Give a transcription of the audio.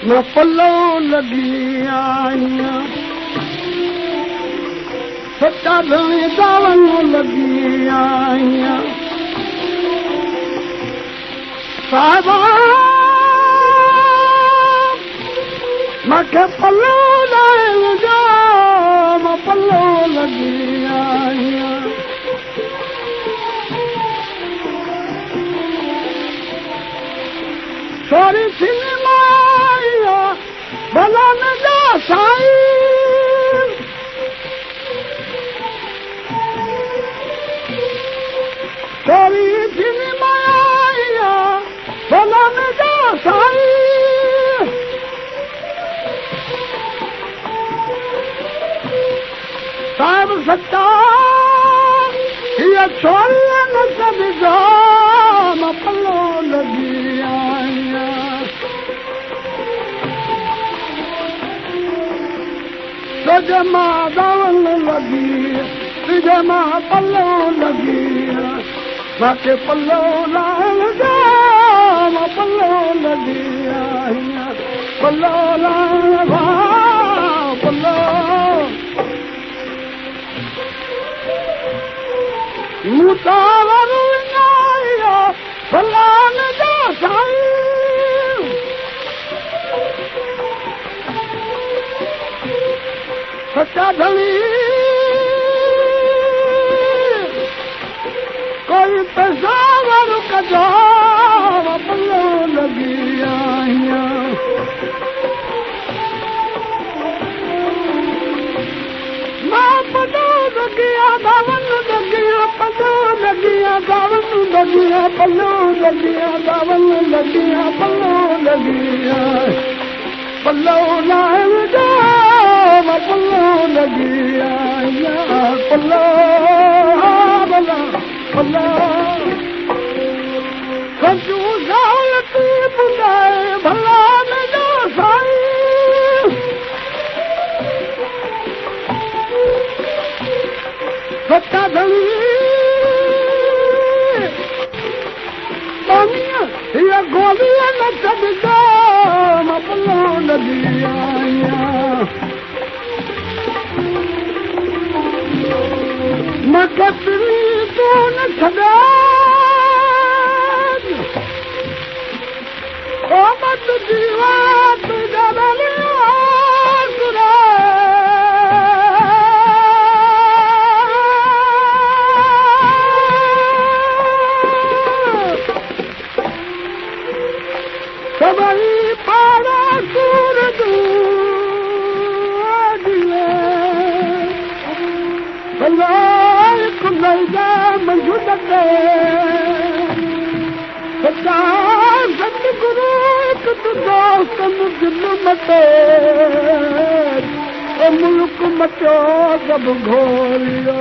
मैं पल्लो लगी आईयां सच्चा धणी दावन लगी आईयां साहिबा मूंखे पल्लो लाइण जो मां पल्लो लगी आईयां छोरी सिनेमा भला न जा साईं छोरी सिनेमा भला न जा साईं साहिब सच्चा हीअ छोरी न सॾिजो मां पल्लो लॻी आहियां तुझ मां दावन लॻी तुझ मां पल्लो लॻी मूंखे पल्लो लाइण जो मां पल्लो लॻी आहियां पल्लो लाइण पल्लो मूं तावर विञायो भला न जा साईं सच्चा धणी कोई पेशावर कजो पल्लो लॻी आहियां मां पल्लो लॻी दावन लॻी पल्लो लॻी दावन लॻी पल्लो लॻी दावन लॻी पल्लो लॻी पल्लो लाइण जो मां पल्लो लॻी आहियां पल्लो भला पल्लो कंजू साल तू ॿुधाए भला न जो साईं सच्चा धणी हीअ गोलीअ न छॾिजो मां पल्लो लॻी आहियां मूंखे पिरी तूं न छॾे मत जीवा तुंहिंजा सभई पारा सूरज मंझू लॻे सच्चा सतगुरू हिकु दोस्त दिल मटे मुल्क मटियो सभु घोरियो